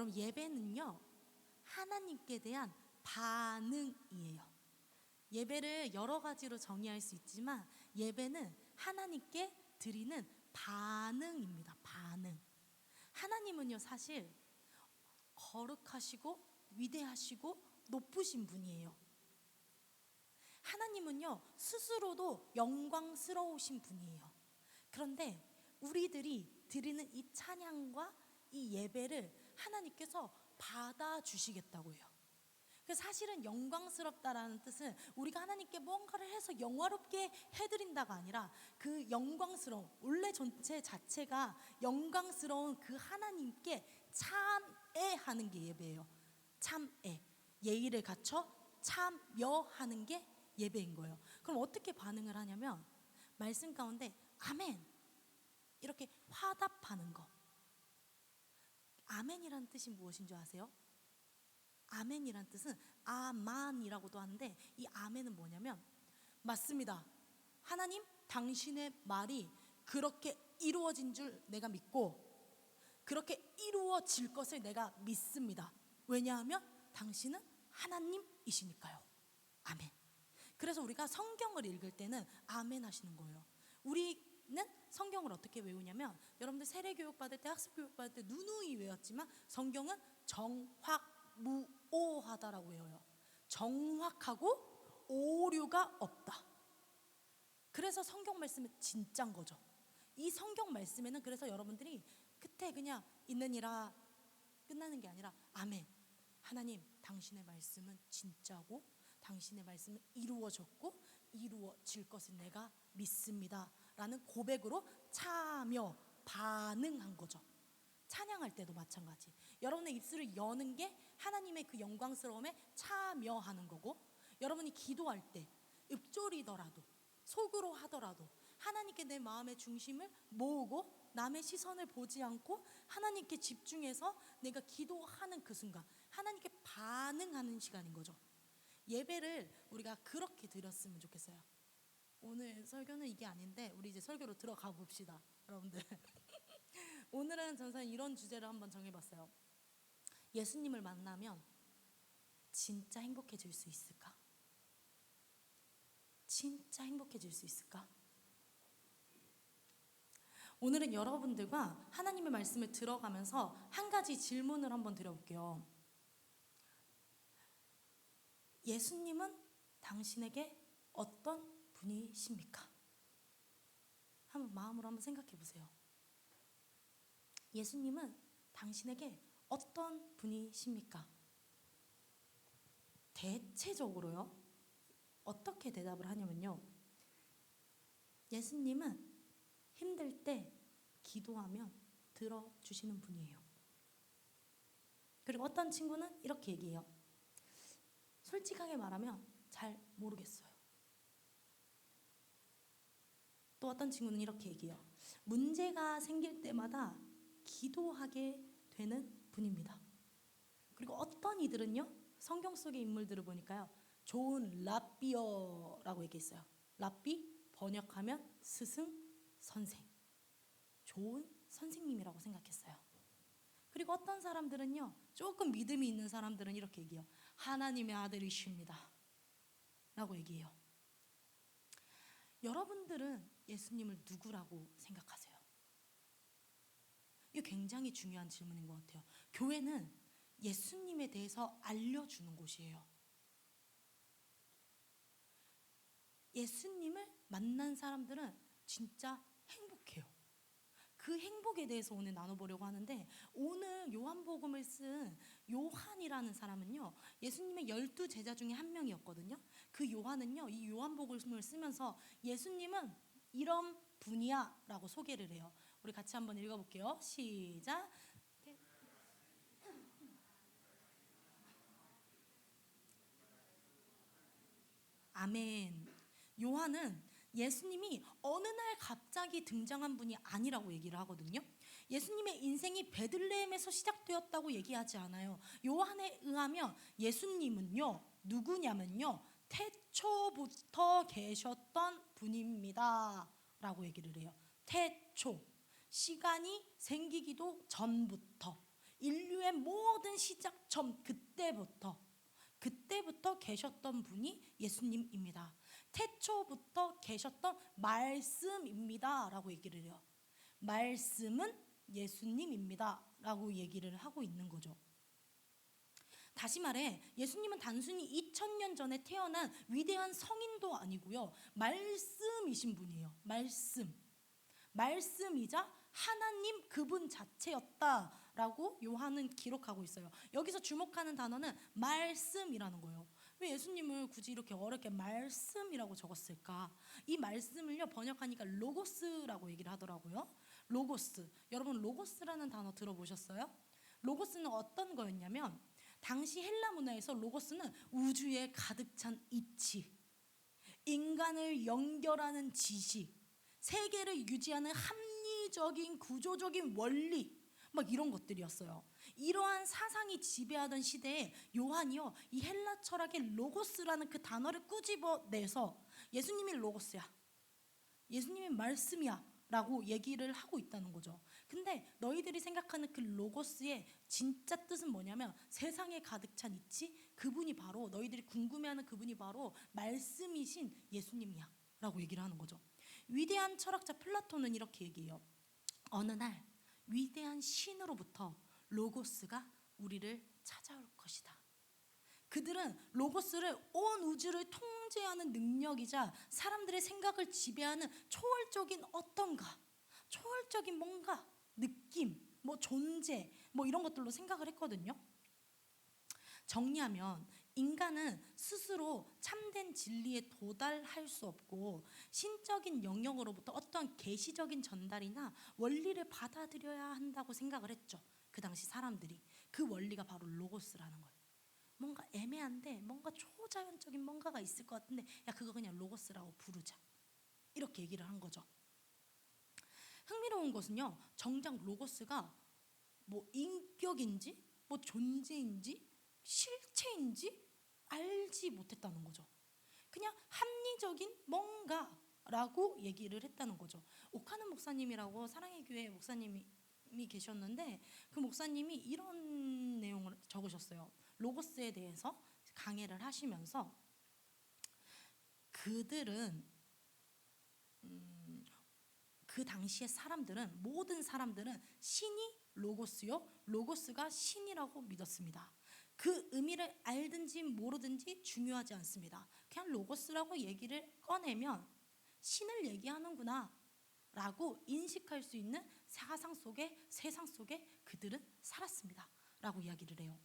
여러분, 예배는요 하나님께 대한 반응이에요. 예배를 여러 가지로 정의할 수 있지만 예배는 하나님께 드리는 반응입니다. 반응. 하나님은요 사실 거룩하시고 위대하시고 높으신 분이에요. 하나님은요 스스로도 영광스러우신 분이에요. 그런데 우리들이 드리는 이 찬양과 이 예배를 하나님께서 받아주시겠다고 해요. 그래서 사실은 영광스럽다라는 뜻은 우리가 하나님께 뭔가를 해서 영화롭게 해드린다가 아니라 그 영광스러운, 원래 전체 자체가 영광스러운 그 하나님께 참회하는 게 예배예요. 참회, 예의를 갖춰 참여하는 게 예배인 거예요. 그럼 어떻게 반응을 하냐면 말씀 가운데 아멘 이렇게 화답하는 거. 아멘이라는 뜻이 무엇인 줄 아세요? 아멘이란 뜻은 아만이라고도 하는데 이 아멘은 뭐냐면 맞습니다. 하나님 당신의 말이 그렇게 이루어진 줄 내가 믿고 그렇게 이루어질 것을 내가 믿습니다. 왜냐하면 당신은 하나님이시니까요. 아멘. 그래서 우리가 성경을 읽을 때는 아멘 하시는 거예요. 우리는 성경을 어떻게 외우냐면 여러분들 세례교육 받을 때 학습교육 받을 때 누누이 외웠지만 성경은 정확무오하다라고 외워요. 정확하고 오류가 없다. 그래서 성경 말씀은 진짜인 거죠. 이 성경 말씀에는 그래서 여러분들이 끝에 그냥 있느니라 끝나는 게 아니라 아멘. 하나님 당신의 말씀은 진짜고 당신의 말씀은 이루어졌고 이루어질 것을 내가 믿습니다 라는 고백으로 참여 반응한 거죠. 찬양할 때도 마찬가지. 여러분의 입술을 여는 게 하나님의 그 영광스러움에 참여하는 거고 여러분이 기도할 때 읊조리더라도 속으로 하더라도 하나님께 내 마음의 중심을 모으고 남의 시선을 보지 않고 하나님께 집중해서 내가 기도하는 그 순간 하나님께 반응하는 시간인 거죠. 예배를 우리가 그렇게 드렸으면 좋겠어요. 오늘 설교는 이게 아닌데 우리 이제 설교로 들어가 봅시다. 여러분들 오늘은 전사는 이런 주제를 한번 정해봤어요. 예수님을 만나면 진짜 행복해질 수 있을까? 진짜 행복해질 수 있을까? 오늘은 여러분들과 하나님의 말씀을 들어가면서 한 가지 질문을 한번 드려볼게요. 예수님은 당신에게 어떤 분이십니까? 한번 마음으로 한번 생각해 보세요. 예수님은 당신에게 어떤 분이십니까? 대체적으로요. 어떻게 대답을 하냐면요. 예수님은 힘들 때 기도하면 들어주시는 분이에요. 그리고 어떤 친구는 이렇게 얘기해요. 솔직하게 말하면 잘 모르겠어요. 또 어떤 친구는 이렇게 얘기해요. 문제가 생길 때마다 기도하게 되는 분입니다. 그리고 어떤 이들은요. 성경 속의 인물들을 보니까요. 좋은 랍비어라고 얘기했어요. 랍비 번역하면 스승, 선생. 좋은 선생님이라고 생각했어요. 그리고 어떤 사람들은요. 조금 믿음이 있는 사람들은 이렇게 얘기해요. 하나님의 아들이십니다 라고 얘기해요. 여러분들은 예수님을 누구라고 생각하세요? 이거 굉장히 중요한 질문인 것 같아요. 교회는 예수님에 대해서 알려주는 곳이에요. 예수님을 만난 사람들은 진짜 행복해요. 그 행복에 대해서 오늘 나눠보려고 하는데 오늘 요한복음을 쓴 요한이라는 사람은요. 예수님의 12제자 중에 한 명이었거든요. 그 요한은요. 이 요한복음을 쓰면서 예수님은 이런 분이야 라고 소개를 해요. 우리 같이 한번 읽어볼게요. 시작. 아멘. 요한은 예수님이 어느 날 갑자기 등장한 분이 아니라고 얘기를 하거든요. 예수님의 인생이 베들레헴에서 시작되었다고 얘기하지 않아요. 요한에 의하면 예수님은요 누구냐면요 태초부터 계셨던 분입니다 라고 얘기를 해요. 태초, 시간이 생기기도 전부터 인류의 모든 시작점, 그때부터 계셨던 분이 예수님입니다. 태초부터 계셨던 말씀입니다 라고 얘기를 해요. 말씀은 예수님입니다 라고 얘기를 하고 있는 거죠. 다시 말해 예수님은 단순히 2000년 전에 태어난 위대한 성인도 아니고요, 말씀이신 분이에요. 말씀이자 하나님 그분 자체였다라고 요한은 기록하고 있어요. 여기서 주목하는 단어는 말씀이라는 거예요. 왜 예수님을 굳이 이렇게 어렵게 말씀이라고 적었을까? 이 말씀을요 번역하니까 로고스라고 얘기를 하더라고요. 로고스. 여러분 로고스라는 단어 들어보셨어요? 로고스는 어떤 거였냐면 당시 헬라 문화에서 로고스는 우주에 가득 찬 이치, 인간을 연결하는 지식, 세계를 유지하는 합리적인 구조적인 원리, 막 이런 것들이었어요. 이러한 사상이 지배하던 시대에 요한이요 이 헬라 철학의 로고스라는 그 단어를 꾸집어내서 예수님이 로고스야, 예수님이 말씀이야 라고 얘기를 하고 있다는 거죠. 근데 너희들이 생각하는 그 로고스의 진짜 뜻은 뭐냐면 세상에 가득 찬 이치, 그분이 바로 너희들이 궁금해하는 그분이 바로 말씀이신 예수님이야 라고 얘기를 하는 거죠. 위대한 철학자 플라톤은 이렇게 얘기해요. 어느 날 위대한 신으로부터 로고스가 우리를 찾아올 것이다. 그들은 로고스를 온 우주를 통제하는 능력이자 사람들의 생각을 지배하는 초월적인 초월적인 뭔가 느낌, 뭐 존재, 뭐 이런 것들로 생각을 했거든요. 정리하면 인간은 스스로 참된 진리에 도달할 수 없고 신적인 영역으로부터 어떤 계시적인 전달이나 원리를 받아들여야 한다고 생각을 했죠. 그 당시 사람들이. 그 원리가 바로 로고스라는 거예요. 뭔가 애매한데 뭔가 초자연적인 뭔가가 있을 것 같은데 야 그거 그냥 로고스라고 부르자, 이렇게 얘기를 한 거죠. 흥미로운 것은요 정작 로고스가 뭐 인격인지 뭐 존재인지 실체인지 알지 못했다는 거죠. 그냥 합리적인 뭔가라고 얘기를 했다는 거죠. 오카는 목사님이라고 사랑의 교회 목사님이 계셨는데 그 목사님이 이런 내용을 적으셨어요. 로고스에 대해서 강해를 하시면서 그들은 그 당시의 사람들은, 모든 사람들은 신이 로고스요 로고스가 신이라고 믿었습니다. 그 의미를 알든지 모르든지 중요하지 않습니다. 그냥 로고스라고 얘기를 꺼내면 신을 얘기하는구나 라고 인식할 수 있는 세상 속에 그들은 살았습니다 라고 이야기를 해요.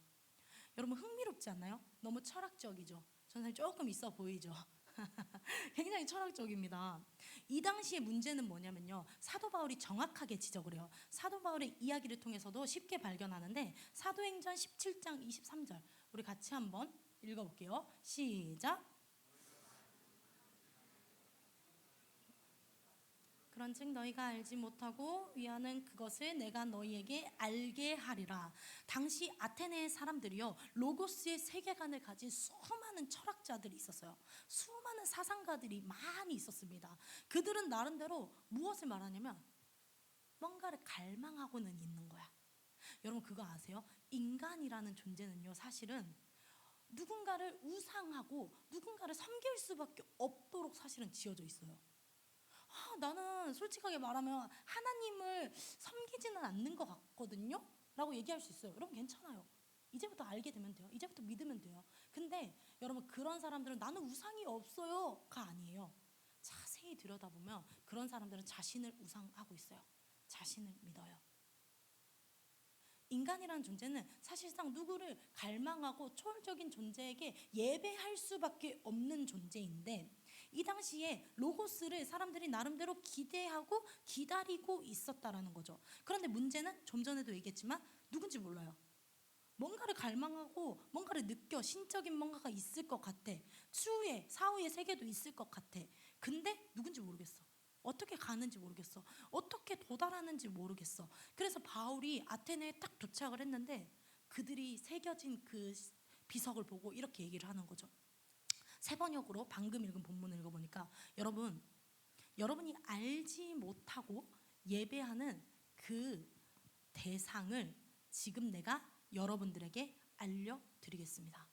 여러분 흥미롭지 않나요? 너무 철학적이죠. 저는 조금 있어 보이죠. 굉장히 철학적입니다. 이 당시의 문제는 뭐냐면요, 사도 바울이 정확하게 지적을 해요. 사도 바울의 이야기를 통해서도 쉽게 발견하는데 사도행전 17장 23절 우리 같이 한번 읽어볼게요. 시작. 그런즉 너희가 알지 못하고 위하는 그것을 내가 너희에게 알게 하리라. 당시 아테네의 사람들이요 로고스의 세계관을 가진 수많은 철학자들이 있었어요. 수많은 사상가들이 많이 있었습니다. 그들은 나름대로 무엇을 말하냐면 뭔가를 갈망하고는 있는 거야. 여러분 그거 아세요? 인간이라는 존재는요 사실은 누군가를 우상하고 누군가를 섬길 수밖에 없도록 사실은 지어져 있어요. 나는 솔직하게 말하면 하나님을 섬기지는 않는 것 같거든요 라고 얘기할 수 있어요. 여러분 괜찮아요. 이제부터 알게 되면 돼요. 이제부터 믿으면 돼요. 근데 여러분 그런 사람들은 나는 우상이 없어요가 아니에요. 자세히 들여다보면 그런 사람들은 자신을 우상하고 있어요. 자신을 믿어요. 인간이라는 존재는 사실상 누구를 갈망하고 초월적인 존재에게 예배할 수밖에 없는 존재인데 이 당시에 로고스를 사람들이 나름대로 기대하고 기다리고 있었다라는 거죠. 그런데 문제는 좀 전에도 얘기했지만 누군지 몰라요. 뭔가를 갈망하고 뭔가를 느껴 신적인 뭔가가 있을 것 같아. 추후에 사후의 세계도 있을 것 같아. 근데 누군지 모르겠어. 어떻게 가는지 모르겠어. 어떻게 도달하는지 모르겠어. 그래서 바울이 아테네에 딱 도착을 했는데 그들이 새겨진 그 비석을 보고 이렇게 얘기를 하는 거죠. 세 번역으로 방금 읽은 본문을 읽어보니까 여러분이 알지 못하고 예배하는 그 대상을 지금 내가 여러분들에게 알려드리겠습니다.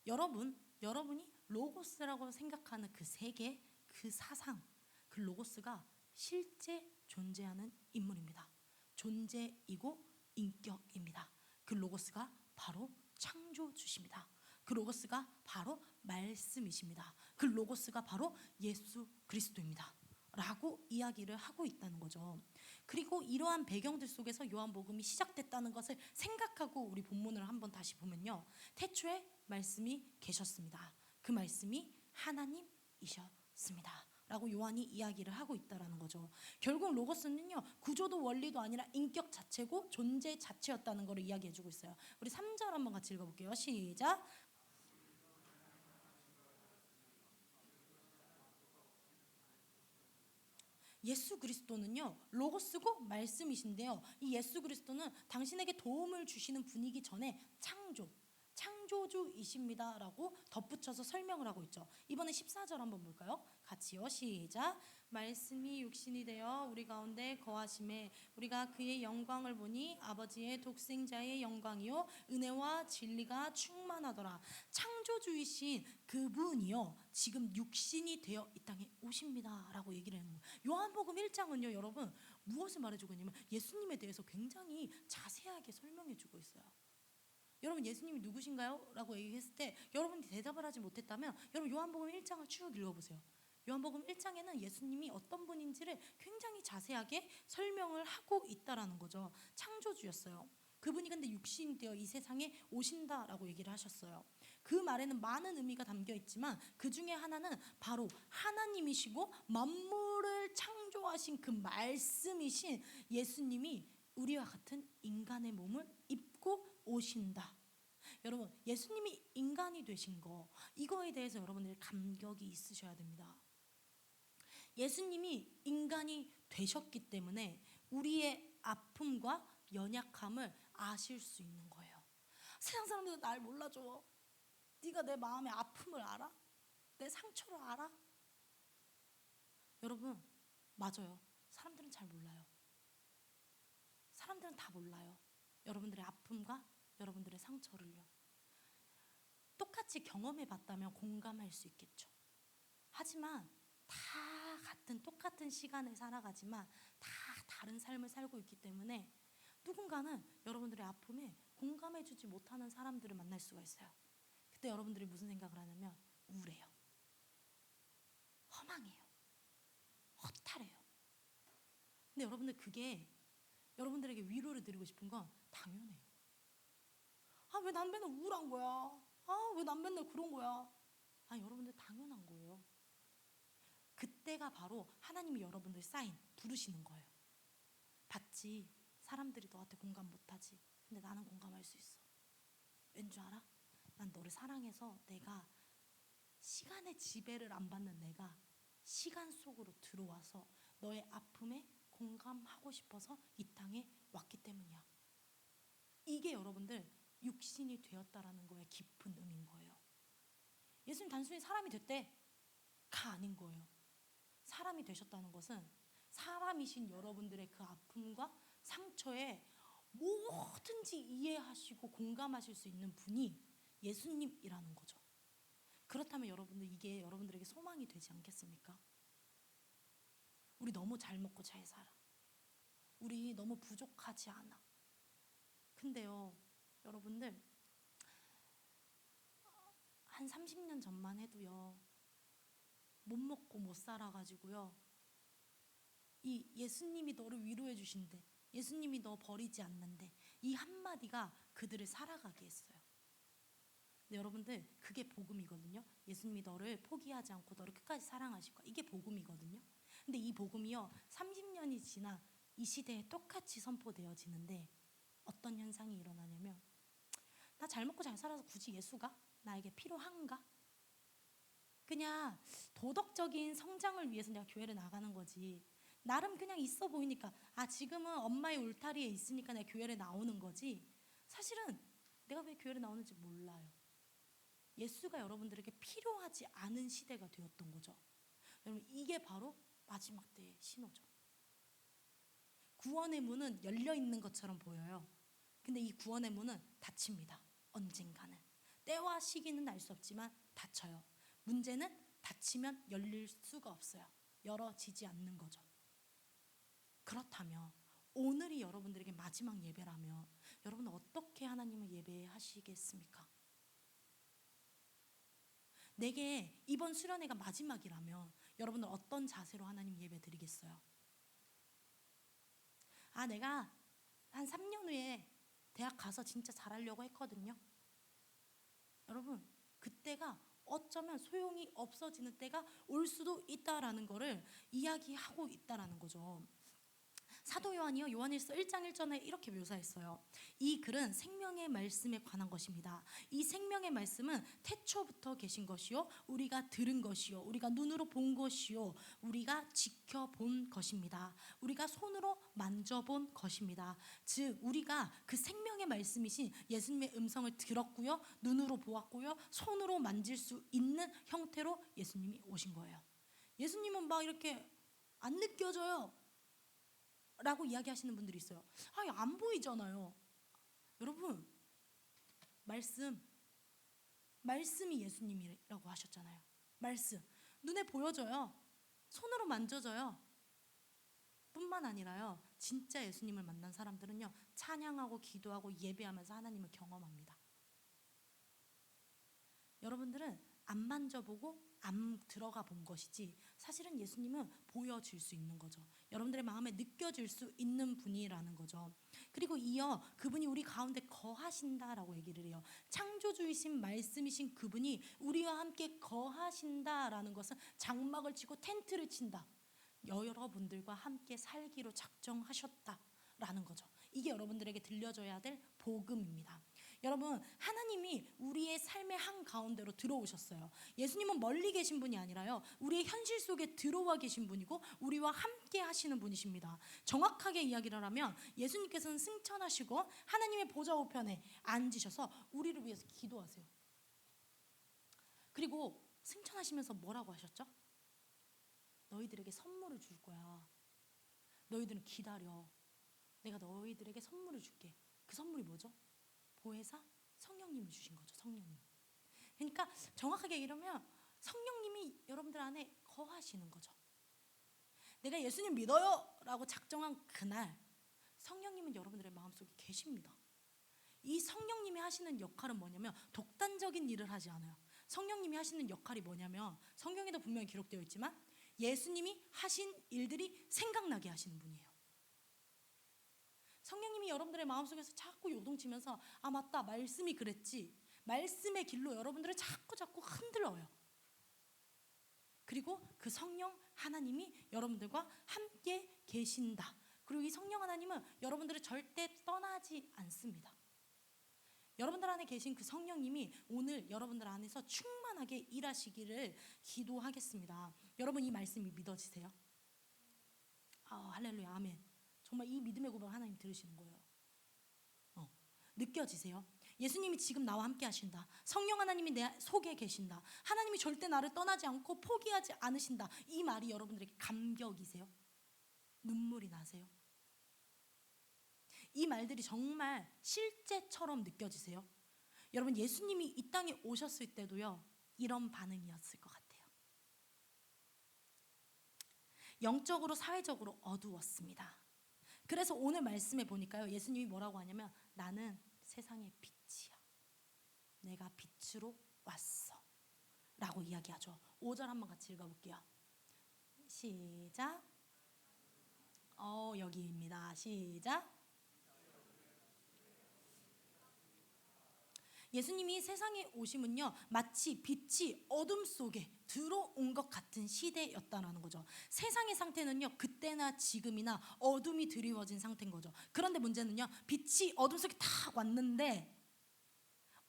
여러분이 로고스라고 생각하는 그 세계, 그 사상, 그 로고스가 실제 존재하는 인물입니다. 존재이고 인격입니다. 그 로고스가 바로 창조주십니다. 그 로고스가 바로 말씀이십니다. 그 로고스가 바로 예수 그리스도입니다. 라고 이야기를 하고 있다는 거죠. 그리고 이러한 배경들 속에서 요한복음이 시작됐다는 것을 생각하고 우리 본문을 한번 다시 보면요, 태초에 말씀이 계셨습니다. 그 말씀이 하나님이셨습니다 라고 요한이 이야기를 하고 있다는 거죠. 결국 로고스는요, 구조도 원리도 아니라 인격 자체고 존재 자체였다는 것을 이야기해주고 있어요. 우리 3절 한번 같이 읽어볼게요. 시작. 예수 그리스도는요, 로고스고 말씀이신데요, 이 예수 그리스도는 당신에게 도움을 주시는 분이기 전에 창조주이십니다 라고 덧붙여서 설명을 하고 있죠. 이번에 14절 한번 볼까요? 같이요. 시작. 말씀이 육신이 되어 우리 가운데 거하심에 우리가 그의 영광을 보니 아버지의 독생자의 영광이요 은혜와 진리가 충만하더라. 창조주이신 그분이요 지금 육신이 되어 이 땅에 오십니다 라고 얘기를 하는 거예요. 요한복음 1장은요 여러분 무엇을 말해주고 있냐면 예수님에 대해서 굉장히 자세하게 설명해주고 있어요. 여러분 예수님이 누구신가요? 라고 얘기했을 때 여러분이 대답을 하지 못했다면 여러분 요한복음 1장을 쭉 읽어보세요. 요한복음 1장에는 예수님이 어떤 분인지를 굉장히 자세하게 설명을 하고 있다라는 거죠. 창조주였어요. 그분이 근데 육신이 되어 이 세상에 오신다라고 얘기를 하셨어요. 그 말에는 많은 의미가 담겨 있지만 그 중에 하나는 바로 하나님이시고 만물을 창조하신 그 말씀이신 예수님이 우리와 같은 인간의 몸을 입고 오신다. 여러분 예수님이 인간이 되신 거 이거에 대해서 여러분들이 감격이 있으셔야 됩니다. 예수님이 인간이 되셨기 때문에 우리의 아픔과 연약함을 아실 수 있는 거예요. 세상 사람들도 날 몰라줘. 네가 내 마음의 아픔을 알아? 내 상처를 알아? 여러분 맞아요. 사람들은 잘 몰라요. 사람들은 다 몰라요. 여러분들의 아픔과 여러분들의 상처를요. 똑같이 경험해 봤다면 공감할 수 있겠죠. 하지만 다 같은 똑같은 시간을 살아가지만 다 다른 삶을 살고 있기 때문에 누군가는 여러분들의 아픔에 공감해주지 못하는 사람들을 만날 수가 있어요. 그때 여러분들이 무슨 생각을 하냐면 우울해요. 허망해요. 허탈해요. 근데 여러분들 그게 여러분들에게 위로를 드리고 싶은 건 당연해요. 아, 왜 난 맨날 우울한 거야? 아, 왜 난 맨날 그런 거야? 아, 여러분들 당연한 거예요. 그때가 바로 하나님이 여러분들 사인 부르시는 거예요. 봤지? 사람들이 너한테 공감 못하지. 근데 나는 공감할 수 있어. 왠 줄 알아? 난 너를 사랑해서 내가 시간의 지배를 안 받는 내가 시간 속으로 들어와서 너의 아픔에 공감하고 싶어서 이 땅에 왔기 때문이야. 이게 여러분들 육신이 되었다라는 거에 깊은 의미인 거예요. 예수님 단순히 사람이 됐대가 아닌 거예요. 사람이 되셨다는 것은 사람이신 여러분들의 그 아픔과 상처에 뭐든지 이해하시고 공감하실 수 있는 분이 예수님이라는 거죠. 그렇다면 여러분들 이게 여러분들에게 소망이 되지 않겠습니까? 우리 너무 잘 먹고 잘 살아. 우리 너무 부족하지 않아. 근데요, 여러분들 한 30년 전만 해도요, 못 먹고 못 살아가지고요, 이 예수님이 너를 위로해 주신대, 예수님이 너 버리지 않는데, 이 한마디가 그들을 살아가게 했어요. 근데 여러분들 그게 복음이거든요. 예수님이 너를 포기하지 않고 너를 끝까지 사랑하실 거야. 이게 복음이거든요. 근데 이 복음이요 30년이 지나 이 시대에 똑같이 선포되어지는데 어떤 현상이 일어나냐면 나 잘 먹고 잘 살아서 굳이 예수가 나에게 필요한가? 그냥 도덕적인 성장을 위해서 내가 교회를 나가는 거지. 나름 그냥 있어 보이니까 아 지금은 엄마의 울타리에 있으니까 내가 교회를 나오는 거지. 사실은 내가 왜 교회를 나오는지 몰라요. 예수가 여러분들에게 필요하지 않은 시대가 되었던 거죠. 여러분 이게 바로 마지막 때의 신호죠. 구원의 문은 열려 있는 것처럼 보여요. 근데 이 구원의 문은 닫힙니다. 언젠가는. 때와 시기는 알 수 없지만 닫혀요. 문제는 닫히면 열릴 수가 없어요. 열어지지 않는 거죠. 그렇다면 오늘이 여러분들에게 마지막 예배라면 여러분은 어떻게 하나님을 예배하시겠습니까? 내게 이번 수련회가 마지막이라면 여러분은 어떤 자세로 하나님 예배 드리겠어요? 내가 한 3년 후에 대학 가서 진짜 잘하려고 했거든요. 여러분, 그때가 어쩌면 소용이 없어지는 때가 올 수도 있다라는 거를 이야기하고 있다라는 거죠. 사도 요한이요, 요한일서 1장 1절에 이렇게 묘사했어요. 이 글은 생명의 말씀에 관한 것입니다. 이 생명의 말씀은 태초부터 계신 것이요, 우리가 들은 것이요, 우리가 눈으로 본 것이요, 우리가 지켜본 것입니다. 우리가 손으로 만져본 것입니다. 즉 우리가 그 생명의 말씀이신 예수님의 음성을 들었고요, 눈으로 보았고요, 손으로 만질 수 있는 형태로 예수님이 오신 거예요. 예수님은 막 이렇게 안 느껴져요 라고 이야기하시는 분들이 있어요. 안 보이잖아요. 여러분, 말씀이 예수님이라고 하셨잖아요. 말씀, 눈에 보여져요. 손으로 만져져요. 뿐만 아니라요, 진짜 예수님을 만난 사람들은요, 찬양하고 기도하고 예배하면서 하나님을 경험합니다. 여러분들은 안 만져보고 안 들어가 본 것이지 사실은 예수님은 보여질 수 있는 거죠. 여러분들의 마음에 느껴질 수 있는 분이라는 거죠. 그리고 이어 그분이 우리 가운데 거하신다라고 얘기를 해요. 창조주이신 말씀이신 그분이 우리와 함께 거하신다라는 것은 장막을 치고 텐트를 친다, 여러분들과 함께 살기로 작정하셨다라는 거죠. 이게 여러분들에게 들려줘야 될 복음입니다. 여러분, 하나님이 우리의 삶의 한가운데로 들어오셨어요. 예수님은 멀리 계신 분이 아니라요, 우리의 현실 속에 들어와 계신 분이고 우리와 함께 하시는 분이십니다. 정확하게 이야기를 하면 예수님께서는 승천하시고 하나님의 보좌 우편에 앉으셔서 우리를 위해서 기도하세요. 그리고 승천하시면서 뭐라고 하셨죠? 너희들에게 선물을 줄 거야. 너희들은 기다려. 내가 너희들에게 선물을 줄게. 그 선물이 뭐죠? 보혜사 성령님을 주신 거죠. 성령님. 그러니까 정확하게 이러면 성령님이 여러분들 안에 거하시는 거죠. 내가 예수님 믿어요 라고 작정한 그날 성령님은 여러분들의 마음속에 계십니다. 이 성령님이 하시는 역할은 뭐냐면 독단적인 일을 하지 않아요. 성령님이 하시는 역할이 뭐냐면 성경에도 분명히 기록되어 있지만 예수님이 하신 일들이 생각나게 하시는 분이에요. 성령님이 여러분들의 마음속에서 자꾸 요동치면서 맞다, 말씀이 그랬지, 말씀의 길로 여러분들을 자꾸 흔들어요. 그리고 그 성령 하나님이 여러분들과 함께 계신다. 그리고 이 성령 하나님은 여러분들을 절대 떠나지 않습니다. 여러분들 안에 계신 그 성령님이 오늘 여러분들 안에서 충만하게 일하시기를 기도하겠습니다. 여러분, 이 말씀이 믿어지세요? 할렐루야, 아멘. 정말 이 믿음의 고백 하나님 들으시는 거예요. 느껴지세요? 예수님이 지금 나와 함께 하신다. 성령 하나님이 내 속에 계신다. 하나님이 절대 나를 떠나지 않고 포기하지 않으신다. 이 말이 여러분들에게 감격이세요? 눈물이 나세요? 이 말들이 정말 실제처럼 느껴지세요? 여러분, 예수님이 이 땅에 오셨을 때도요, 이런 반응이었을 것 같아요. 영적으로 사회적으로 어두웠습니다. 그래서 오늘 말씀에 보니까요, 예수님이 뭐라고 하냐면 나는 세상의 빛이야. 내가 빛으로 왔어 라고 이야기하죠. 5절 한번 같이 읽어볼게요. 시작. 여기입니다. 시작. 예수님이 세상에 오심은요, 마치 빛이 어둠 속에 들어온 것 같은 시대였다는 거죠. 세상의 상태는요, 그때나 지금이나 어둠이 드리워진 상태인 거죠. 그런데 문제는요, 빛이 어둠 속에 탁 왔는데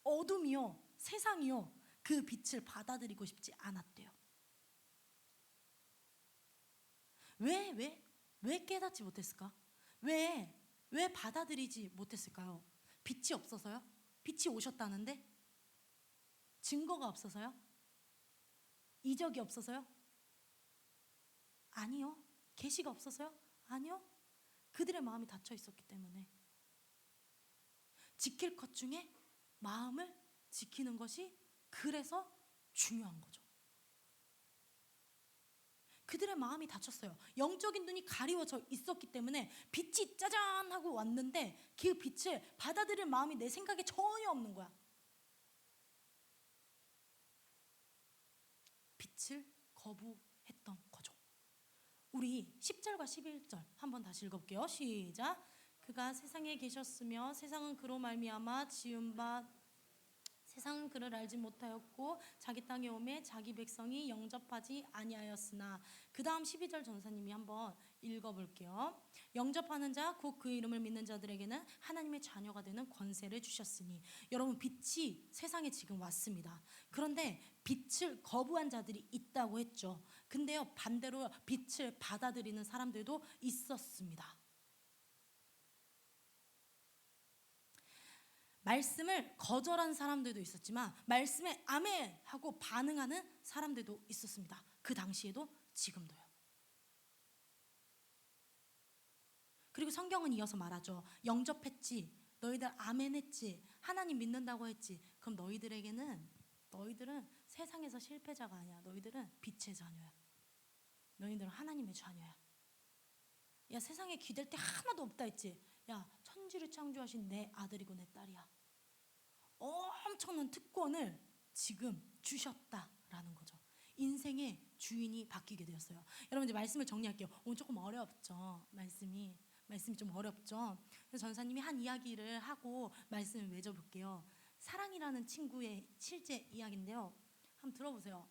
어둠이요, 세상이요, 그 빛을 받아들이고 싶지 않았대요. 왜 깨닫지 못했을까? 왜 받아들이지 못했을까요? 빛이 없어서요? 빛이 오셨다는데? 증거가 없어서요? 이적이 없어서요? 아니요. 계시가 없어서요? 아니요. 그들의 마음이 닫혀 있었기 때문에. 지킬 것 중에 마음을 지키는 것이 그래서 중요한 거죠. 그들의 마음이 닫혔어요. 영적인 눈이 가리워져 있었기 때문에 빛이 짜잔 하고 왔는데 그 빛을 받아들일 마음이 내 생각에 전혀 없는 거야. 빛을 거부했던 거죠. 우리 10절과 11절 한번 다시 읽어볼게요. 시작. 그가 세상에 계셨으며 세상은 그로 말미암아 지은 바 세상은 그를 알지 못하였고 자기 땅에 오매 자기 백성이 영접하지 아니하였으나, 그 다음 12절 전사님이 한번 읽어볼게요. 영접하는 자 곧 그 이름을 믿는 자들에게는 하나님의 자녀가 되는 권세를 주셨으니. 여러분, 빛이 세상에 지금 왔습니다. 그런데 빛을 거부한 자들이 있다고 했죠. 근데요, 반대로 빛을 받아들이는 사람들도 있었습니다. 말씀을 거절한 사람들도 있었지만 말씀에 아멘 하고 반응하는 사람들도 있었습니다. 그 당시에도 지금도요. 그리고 성경은 이어서 말하죠. 영접했지, 너희들 아멘 했지, 하나님 믿는다고 했지. 그럼 너희들은 세상에서 실패자가 아니야. 너희들은 빛의 자녀야. 너희들은 하나님의 자녀야. 야, 세상에 기댈 데 하나도 없다 했지. 야, 천지를 창조하신 내 아들이고 내 딸이야. 엄청난 특권을 지금 주셨다라는 거죠. 인생의 주인이 바뀌게 되었어요. 여러분, 이제 말씀을 정리할게요. 오늘 조금 어렵죠. 말씀이 좀 어렵죠. 그래서 전사님이 한 이야기를 하고 말씀을 맺어볼게요. 사랑이라는 친구의 실제 이야기인데요. 한번 들어보세요.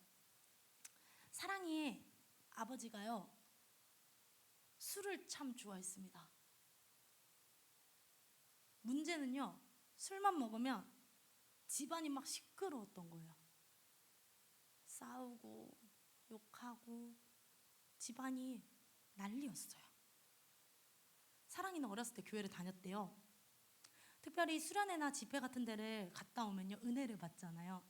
사랑이의 아버지가요, 술을 참 좋아했습니다. 문제는요, 술만 먹으면 집안이 막 시끄러웠던 거예요. 싸우고 욕하고 집안이 난리였어요. 사랑이는 어렸을 때 교회를 다녔대요. 특별히 수련회나 집회 같은 데를 갔다 오면요, 은혜를 받잖아요.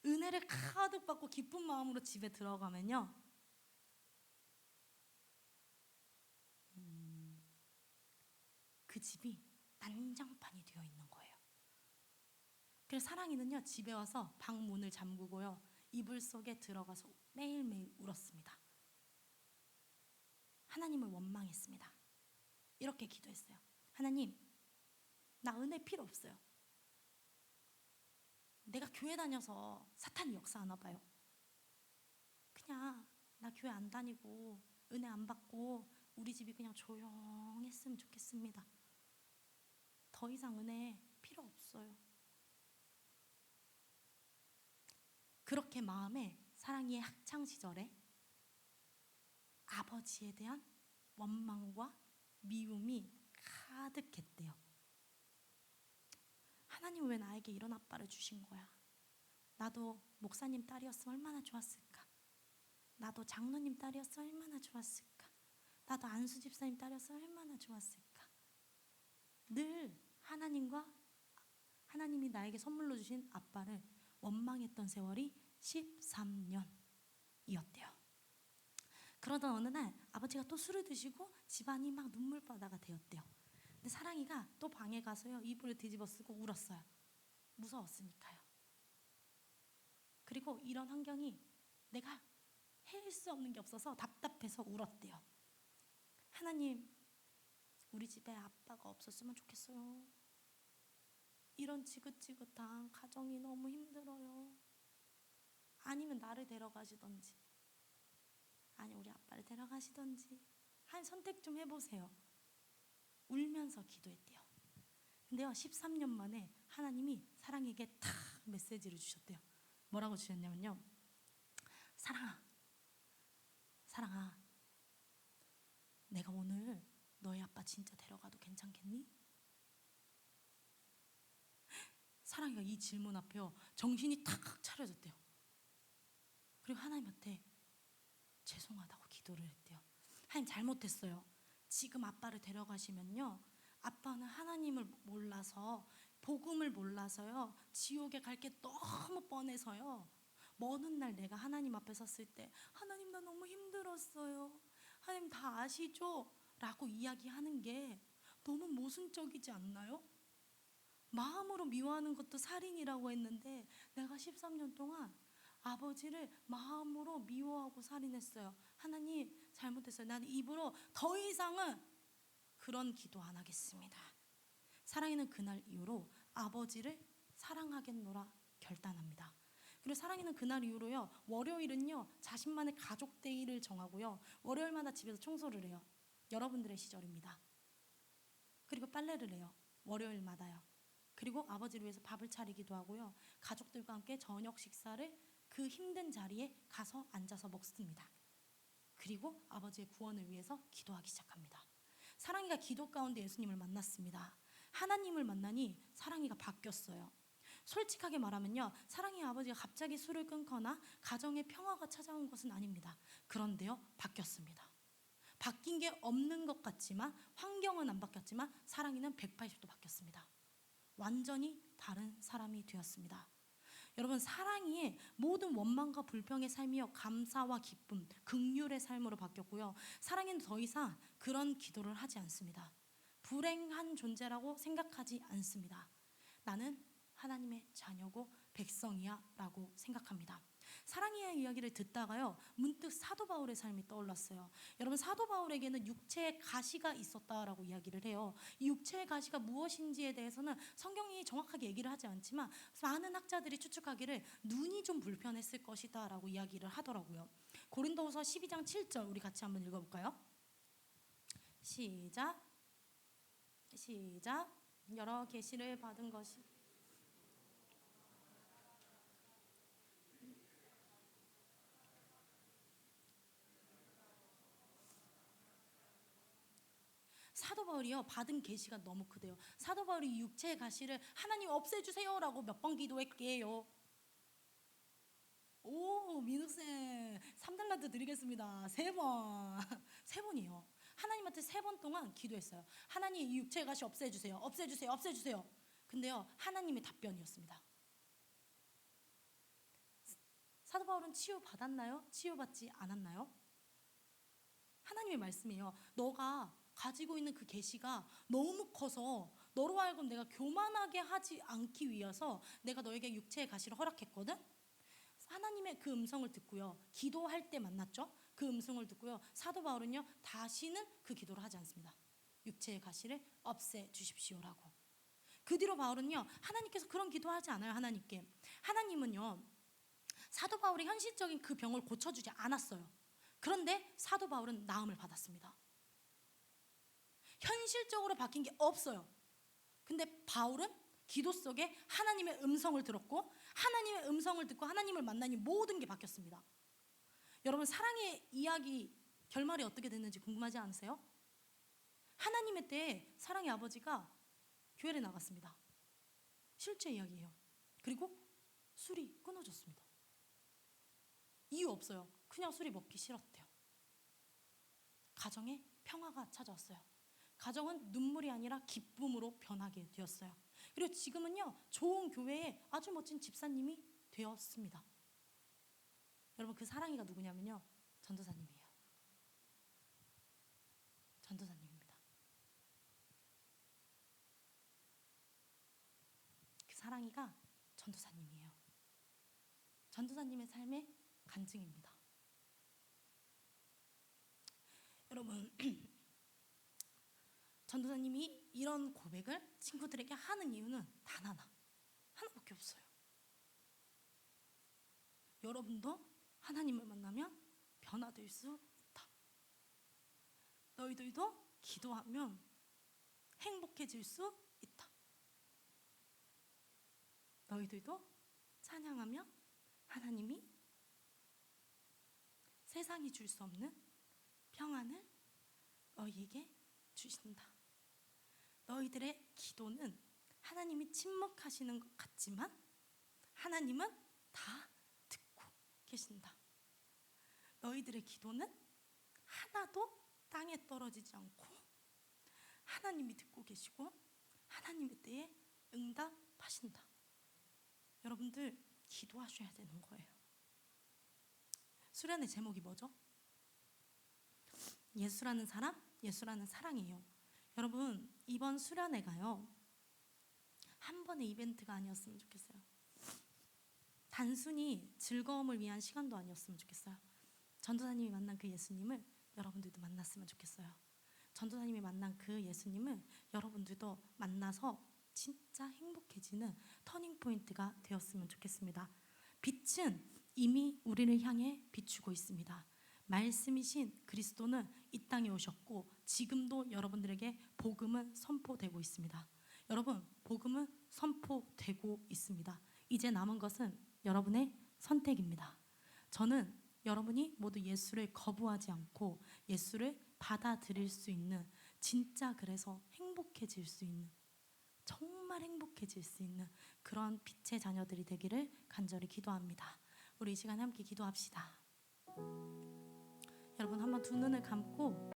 은혜를 가득 받고 기쁜 마음으로 집에 들어가면요, 그 집이 난장판이 되어 있는 거예요. 그래서 사랑이는요, 집에 와서 방 문을 잠그고요, 이불 속에 들어가서 매일매일 울었습니다. 하나님을 원망했습니다. 이렇게 기도했어요. 하나님, 나 은혜 필요 없어요. 내가 교회 다녀서 사탄이 역사하나 봐요. 그냥 나 교회 안 다니고 은혜 안 받고 우리 집이 그냥 조용했으면 좋겠습니다. 더 이상 은혜 필요 없어요. 그렇게 마음에 사랑이의 학창 시절에 아버지에 대한 원망과 미움이 가득했대요. 하나님, 왜 나에게 이런 아빠를 주신 거야? 나도 목사님 딸이었으면 얼마나 좋았을까? 나도 장로님 딸이었으면 얼마나 좋았을까? 나도 안수 집사님 딸이었으면 얼마나 좋았을까? 늘 하나님이 나에게 선물로 주신 아빠를 원망했던 세월이 13년이었대요. 그러던 어느 날 아버지가 또 술을 드시고 집안이 막 눈물바다가 되었대요. 근데 사랑이가 또 방에 가서요, 이불을 뒤집어 쓰고 울었어요. 무서웠으니까요. 그리고 이런 환경이 내가 해낼 수 없는 게 없어서 답답해서 울었대요. 하나님, 우리 집에 아빠가 없었으면 좋겠어요. 이런 지긋지긋한 가정이 너무 힘들어요. 아니면 나를 데려가시던지, 아니 우리 아빠를 데려가시던지, 한 선택 좀 해보세요. 울면서 기도했대요. 근데요, 13년 만에 하나님이 사랑에게 탁 메시지를 주셨대요. 뭐라고 주셨냐면요, 사랑아, 내가 오늘 너희 아빠 진짜 데려가도 괜찮겠니? 사랑이가 이 질문 앞에요, 정신이 탁 차려졌대요. 그리고 하나님한테 죄송하다고 기도를 했대요. 하나님, 잘못했어요. 지금 아빠를 데려가시면요, 아빠는 하나님을 몰라서, 복음을 몰라서요, 지옥에 갈 게 너무 뻔해서요, 먼 훗날 내가 하나님 앞에 섰을 때 하나님, 나 너무 힘들었어요. 하나님 다 아시죠? 라고 이야기하는 게 너무 모순적이지 않나요? 마음으로 미워하는 것도 살인이라고 했는데 내가 13년 동안 아버지를 마음으로 미워하고 살인했어요. 하나님 잘못했어요. 나는 입으로 더 이상은 그런 기도 안 하겠습니다. 사랑이는 그날 이후로 아버지를 사랑하겠노라 결단합니다. 그리고 사랑이는 그날 이후로요, 월요일은요 자신만의 가족 데이를 정하고요, 월요일마다 집에서 청소를 해요. 여러분들의 시절입니다. 그리고 빨래를 해요. 월요일마다요. 그리고 아버지를 위해서 밥을 차리기도 하고요, 가족들과 함께 저녁 식사를 그 힘든 자리에 가서 앉아서 먹습니다. 그리고 아버지의 구원을 위해서 기도하기 시작합니다. 사랑이가 기도 가운데 예수님을 만났습니다. 하나님을 만나니 사랑이가 바뀌었어요. 솔직하게 말하면요, 사랑이의 아버지가 갑자기 술을 끊거나 가정에 평화가 찾아온 것은 아닙니다. 그런데요, 바뀌었습니다. 바뀐 게 없는 것 같지만, 환경은 안 바뀌었지만 사랑이는 180도 바뀌었습니다. 완전히 다른 사람이 되었습니다. 여러분, 사랑이의 모든 원망과 불평의 삶이요, 감사와 기쁨, 긍휼의 삶으로 바뀌었고요, 사랑이는 더 이상 그런 기도를 하지 않습니다. 불행한 존재라고 생각하지 않습니다. 나는 하나님의 자녀고 백성이야 라고 생각합니다. 사랑이의 이야기를 듣다가요, 문득 사도 바울의 삶이 떠올랐어요. 여러분, 사도 바울에게는 육체의 가시가 있었다라고 이야기를 해요. 이 육체의 가시가 무엇인지에 대해서는 성경이 정확하게 얘기를 하지 않지만 많은 학자들이 추측하기를 눈이 좀 불편했을 것이다 라고 이야기를 하더라고요. 고린도후서 12장 7절 우리 같이 한번 읽어볼까요? 시작. 여러 계시를 받은 것이 사도 바울이요, 받은 계시가 너무 크대요. 사도 바울이 육체의 가시를 하나님 없애주세요라고 몇 번 기도했게요. 오, 민욱쌤 3달란트 드리겠습니다. 3번. 3번이요. 하나님한테 3번 동안 기도했어요. 하나님, 이 육체의 가시 없애주세요. 없애주세요. 근데요, 하나님의 답변이었습니다. 사도 바울은 치유받았나요? 치유받지 않았나요? 하나님의 말씀이에요. 너가 가지고 있는 그 계시가 너무 커서 너로 하여금 내가 교만하게 하지 않기 위해서 내가 너에게 육체의 가시를 허락했거든. 하나님의 그 음성을 듣고요, 기도할 때 만났죠. 그 음성을 듣고요, 사도 바울은요 다시는 그 기도를 하지 않습니다. 육체의 가시를 없애 주십시오라고. 그 뒤로 바울은요, 하나님께서 그런 기도하지 않아요. 하나님은요 사도 바울의 현실적인 그 병을 고쳐주지 않았어요. 그런데 사도 바울은 나음을 받았습니다. 현실적으로 바뀐 게 없어요. 근데 바울은 기도 속에 하나님의 음성을 들었고, 하나님의 음성을 듣고 하나님을 만나니 모든 게 바뀌었습니다. 여러분, 사랑의 이야기 결말이 어떻게 됐는지 궁금하지 않으세요? 하나님의 때에 사랑의 아버지가 교회를 나갔습니다. 실제 이야기예요. 그리고 술이 끊어졌습니다. 이유 없어요. 그냥 술이 먹기 싫었대요. 가정에 평화가 찾아왔어요. 가정은 눈물이 아니라 기쁨으로 변하게 되었어요. 그리고 지금은요, 좋은 교회에 아주 멋진 집사님이 되었습니다. 여러분, 그 사랑이가 누구냐면요, 전도사님이에요. 전도사님입니다. 그 사랑이가 전도사님이에요. 전도사님의 삶의 간증입니다. 여러분, 전도사님이 이런 고백을 친구들에게 하는 이유는 단 하나밖에 없어요. 여러분도 하나님을 만나면 변화될 수 있다. 너희들도 기도하면 행복해질 수 있다. 너희들도 찬양하면 하나님이 세상이 줄 수 없는 평안을 너희에게 주신다. 너희들의 기도는 하나님이 침묵하시는 것 같지만 하나님은 다 듣고 계신다. 너희들의 기도는 하나도 땅에 떨어지지 않고 하나님이 듣고 계시고 하나님의 때에 응답하신다. 여러분들 기도하셔야 되는 거예요. 수련의 제목이 뭐죠? 예수라는 사람, 예수라는 사랑이에요. 여러분, 이번 수련회가요, 한 번의 이벤트가 아니었으면 좋겠어요. 단순히 즐거움을 위한 시간도 아니었으면 좋겠어요. 전도사님이 만난 그 예수님을 여러분들도 만났으면 좋겠어요. 전도사님이 만난 그 예수님을 여러분들도 만나서 진짜 행복해지는 터닝 포인트가 되었으면 좋겠습니다. 빛은 이미 우리를 향해 비추고 있습니다. 말씀이신 그리스도는 이 땅에 오셨고 지금도 여러분들에게 복음은 선포되고 있습니다. 여러분, 복음은 선포되고 있습니다. 이제 남은 것은 여러분의 선택입니다. 저는 여러분이 모두 예수를 거부하지 않고 예수를 받아들일 수 있는, 진짜 그래서 행복해질 수 있는, 정말 행복해질 수 있는 그런 빛의 자녀들이 되기를 간절히 기도합니다. 우리 이 시간에 함께 기도합시다. 여러분, 한번 두 눈을 감고